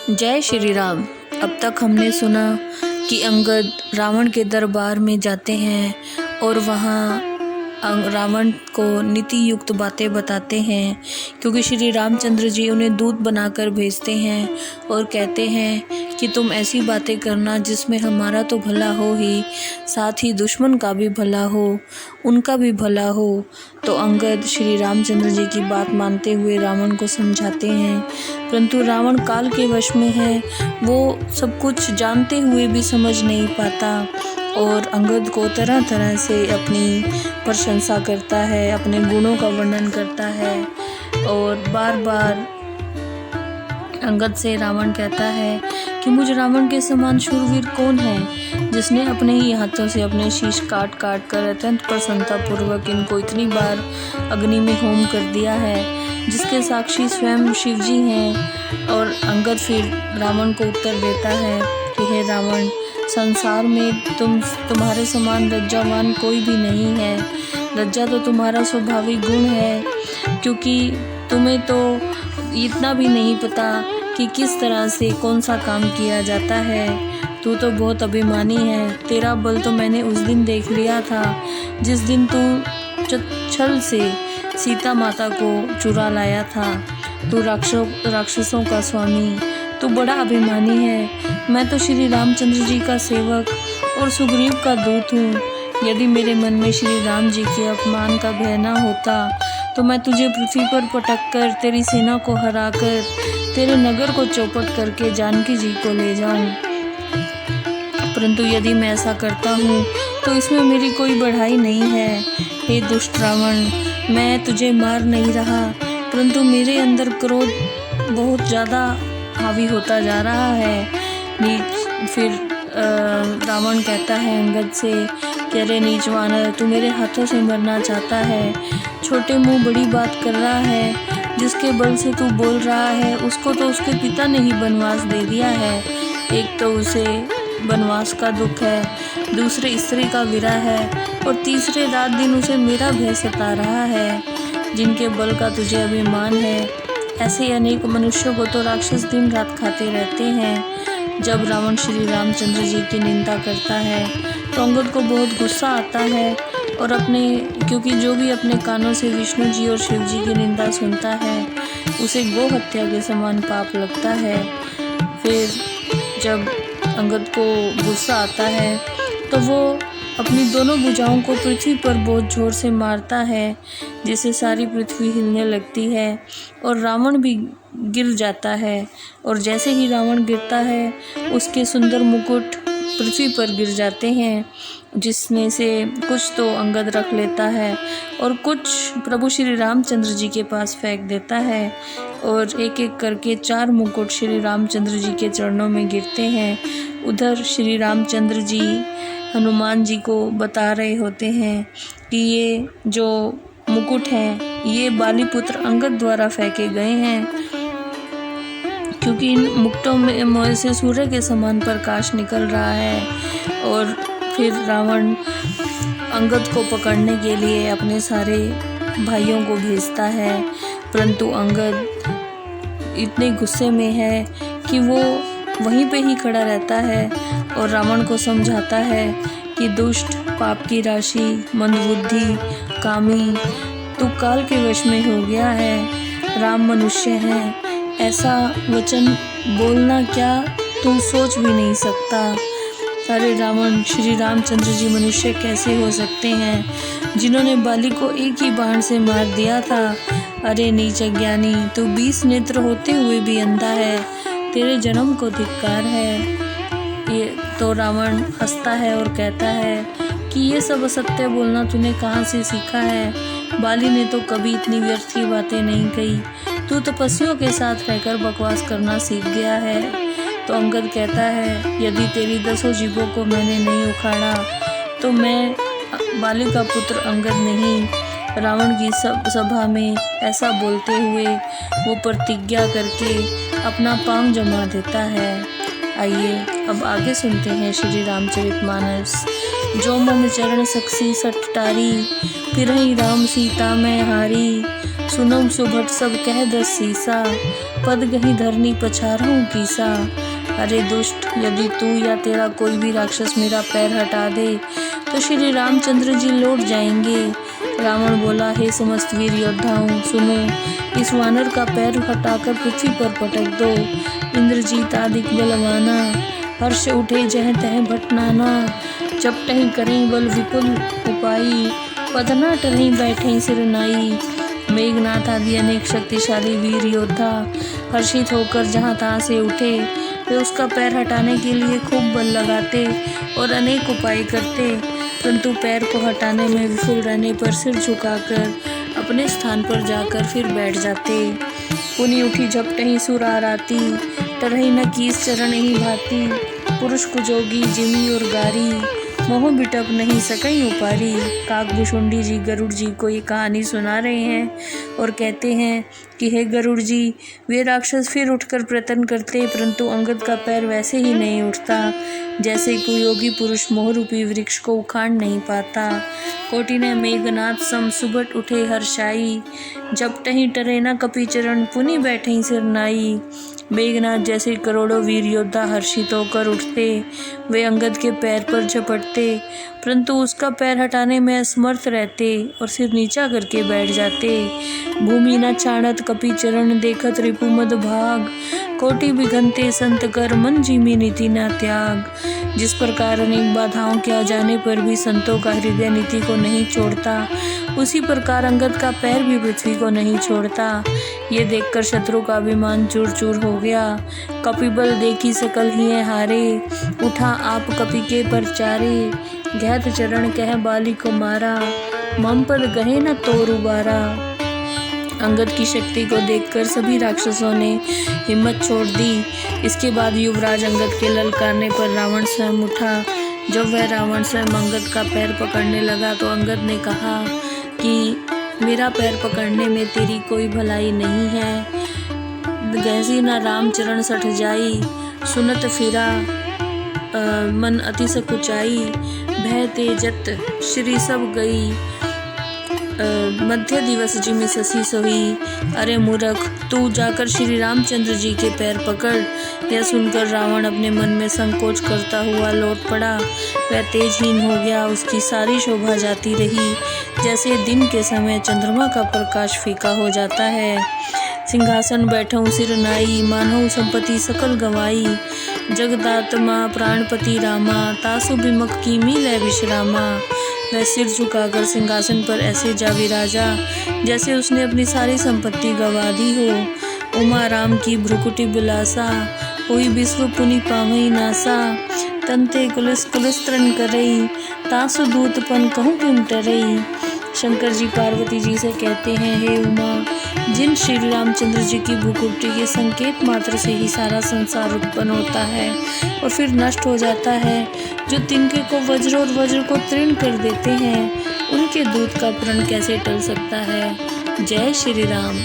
जय श्री राम। अब तक हमने सुना कि अंगद रावण के दरबार में जाते हैं और वहाँ रावण को नीति युक्त बातें बताते हैं, क्योंकि श्री रामचंद्र जी उन्हें दूत बनाकर भेजते हैं और कहते हैं कि तुम ऐसी बातें करना जिसमें हमारा तो भला हो ही, साथ ही दुश्मन का भी भला हो, उनका भी भला हो। तो अंगद श्री रामचंद्र जी की बात मानते हुए रावण को समझाते हैं, परंतु रावण काल के वश में है, वो सब कुछ जानते हुए भी समझ नहीं पाता और अंगद को तरह तरह से अपनी प्रशंसा करता है, अपने गुणों का वर्णन करता है और बार बार अंगद से रावण कहता है कि मुझ रावण के समान शूरवीर कौन है, जिसने अपने ही हाथों से अपने शीश काट काट कर अत्यंत प्रसन्नता पूर्वक इनको इतनी बार अग्नि में होम कर दिया है, जिसके साक्षी स्वयं शिव जी हैं। और अंगद फिर रावण को उत्तर देता है कि हे रावण, संसार में तुम्हारे समान लज्जावान कोई भी नहीं है। लज्जा तो तुम्हारा स्वाभाविक गुण है, क्योंकि तुम्हें तो इतना भी नहीं पता कि किस तरह से कौन सा काम किया जाता है। तू तो बहुत अभिमानी है। तेरा बल तो मैंने उस दिन देख लिया था जिस दिन तू छल से सीता माता को चुरा लाया था। तू राक्षसों का स्वामी, तू बड़ा अभिमानी है। मैं तो श्री रामचंद्र जी का सेवक और सुग्रीव का दूत हूँ। यदि मेरे मन में श्री राम जी के अपमान का भय न होता तो मैं तुझे पृथ्वी पर पटक कर, तेरी सेना को हराकर, तेरे नगर को चौपट करके जानकी जी को ले जाऊं। परंतु यदि मैं ऐसा करता हूँ तो इसमें मेरी कोई बढ़ाई नहीं है। हे दुष्ट रावण, मैं तुझे मार नहीं रहा, परंतु मेरे अंदर क्रोध बहुत ज़्यादा हावी होता जा रहा है। फिर रावण कहता है अंगद से कि अरे नीच वानर, तू मेरे हाथों से मरना चाहता है। छोटे मुंह बड़ी बात कर रहा है। जिसके बल से तू बोल रहा है उसको तो उसके पिता ने ही वनवास दे दिया है। एक तो उसे वनवास का दुख है, दूसरे स्त्री का विरह है और तीसरे रात दिन उसे मेरा भय सता रहा है। जिनके बल का तुझे अभिमान है, ऐसे अनेक मनुष्यों को तो राक्षस दिन रात खाते रहते हैं। जब रावण श्री रामचंद्र जी की निंदा करता है तो अंगद को बहुत गुस्सा आता है और क्योंकि जो भी अपने कानों से विष्णु जी और शिव जी की निंदा सुनता है उसे गो हत्या के समान पाप लगता है। फिर जब अंगद को गुस्सा आता है तो वो अपनी दोनों भुजाओं को पृथ्वी पर बहुत जोर से मारता है, जिससे सारी पृथ्वी हिलने लगती है और रावण भी गिर जाता है। और जैसे ही रावण गिरता है उसके सुंदर मुकुट पृथ्वी पर गिर जाते हैं, जिसमें से कुछ तो अंगद रख लेता है और कुछ प्रभु श्री रामचंद्र जी के पास फेंक देता है। और एक एक करके 4 मुकुट श्री रामचंद्र जी के चरणों में गिरते हैं। उधर श्री रामचंद्र जी हनुमान जी को बता रहे होते हैं कि ये जो मुकुट हैं ये बाली पुत्र अंगद द्वारा फेंके गए हैं, क्योंकि इन मुकुटों में से सूर्य के समान प्रकाश निकल रहा है। और फिर रावण अंगद को पकड़ने के लिए अपने सारे भाइयों को भेजता है, परंतु अंगद इतने गुस्से में है कि वो वहीं पे ही खड़ा रहता है और रावण को समझाता है कि दुष्ट, पाप की राशि, मंदबुद्धि, कामी, तू काल के वश में हो गया है। राम मनुष्य है, ऐसा वचन बोलना क्या तू सोच भी नहीं सकता। सारे रावण, श्री रामचंद्र जी मनुष्य कैसे हो सकते हैं जिन्होंने बाली को एक ही बाण से मार दिया था। अरे नीच अज्ञानी, तू 20 नेत्र होते हुए भी अंधा है, तेरे जन्म को धिक्कार है। ये तो रावण हंसता है और कहता है कि ये सब असत्य बोलना तूने कहाँ से सीखा है। बाली ने तो कभी इतनी व्यर्थ की बातें नहीं कही, तू तपस्वियों के साथ रहकर बकवास करना सीख गया है। तो अंगद कहता है यदि तेरी 10 जीभों को मैंने नहीं उखाड़ा तो मैं बाली का पुत्र अंगद नहीं। रावण की सभा में ऐसा बोलते हुए वो प्रतिज्ञा करके अपना पांव जमा देता है। आइए अब आगे सुनते हैं श्री रामचरितमानस। जो मम चरण सखसी सटटारी, फिरहि राम सीता मैं हारी। सुनम सुभट सब कह दस सीसा, पद गही धरनी पछारहूँ कीसा। अरे दुष्ट, यदि तू या तेरा कोई भी राक्षस मेरा पैर हटा दे तो श्री रामचंद्र जी लौट जाएंगे। रावण बोला, हे समस्त वीर योद्धाओं, सुनो, इस वानर का पैर हटाकर पृथ्वी पर पटक दो। इंद्रजीत आदिक बलवाना, हर्ष उठे जह तह भटनाना। जब टही करें बल विपुल उपाई, पदना टरही बैठे सिरनाई। मेघनाथ आदि अनेक शक्तिशाली वीर योद्धा हर्षित होकर जहाँ तहाँ से उठे। वे उसका पैर हटाने के लिए खूब बल लगाते और अनेक उपाय करते, परंतु पैर को हटाने में विफल रहने पर सिर झुकाकर अपने स्थान पर जाकर फिर बैठ जाते। पुनि उठी झपटही सुर आराती, टरही न कीस चरण ही भाती। पुरुष कुजोगी जिमी और गारी, मोह बिटप नहीं सकई उपारी। काकभुशुंडी जी गरुड़ जी को ये कहानी सुना रहे हैं और कहते हैं कि हे गरुड़ जी, वे राक्षस फिर उठकर प्रयत्न करते, परंतु अंगद का पैर वैसे ही नहीं उठता जैसे कुयोगी पुरुष मोहरूपी वृक्ष को उखाड़ नहीं पाता। कोटि ने मेघनाथ सम सुबट उठे हर्षाई, जपटहि टरे न कपि चरण पुनि बैठे सिरनाई। मेघनाथ जैसे करोड़ों वीर योद्धा हर्षित होकर उठते, वे अंगद के पैर पर झपटते, परंतु उसका पैर हटाने में असमर्थ रहते और सिर नीचा करके बैठ जाते। भूमि न छाणत कपि चरण, देखत रिपुमद भाग। कोटि बिघनते संत कर, मन जिमी नीति न त्याग। जिस प्रकार अनेक बाधाओं के आ जाने पर भी संतों का हृदय नीति को नहीं छोड़ता, उसी प्रकार अंगद का पैर भी पृथ्वी को नहीं छोड़ता। ये देखकर शत्रु का अभिमान चूर चूर हो गया। कपिबल देखी सकल ही हारे, उठा आप कपि के परचारे। घैत चरण कह बाली को मारा, मम पद गहे न तोर उबारा। अंगद की शक्ति को देखकर सभी राक्षसों ने हिम्मत छोड़ दी। इसके बाद युवराज अंगद के ललकारने पर रावण स्वयं उठा। जब वह रावण स्वयं अंगद का पैर पकड़ने लगा तो अंगद ने कहा कि मेरा पैर पकड़ने में तेरी कोई भलाई नहीं है। गहसी न राम चरण सठ जाई, सुनत फिरा मन अति सकुचाई। भय तेजत श्री सब गई, मध्य दिवस जिमि शशि सोई। अरे मूर्ख, तू जाकर श्री रामचंद्र जी के पैर पकड़। यह सुनकर रावण अपने मन में संकोच करता हुआ लौट पड़ा। वह तेजहीन हो गया, उसकी सारी शोभा जाती रही, जैसे दिन के समय चंद्रमा का प्रकाश फीका हो जाता है। सिंहासन बैठऊं सिर नाई, मानहु संपत्ति सकल गवाई। जगदात्मा प्राणपति रामा, तासु बिमक कीमी लय विश्रामा। वह सिर झुकाकर सिंहासन पर ऐसे जा विराजा जैसे उसने अपनी सारी संपत्ति गवा दी हो। उमा राम की भ्रुकुटी बिलासा, हुई विश्व पुनि पावई नासा। तंते कुलिस कुलिस तरण करई, तासु दूतपन कहूँ किम टरई। शंकर जी पार्वती जी से कहते हैं, हे उमा, जिन श्री रामचंद्र जी की भ्रुकुटी के संकेत मात्र से ही सारा संसार उत्पन्न होता है और फिर नष्ट हो जाता है, जो तिनके को वज्र और वज्र को तृण कर देते हैं, उनके दूत का प्रण कैसे टल सकता है। जय श्री राम।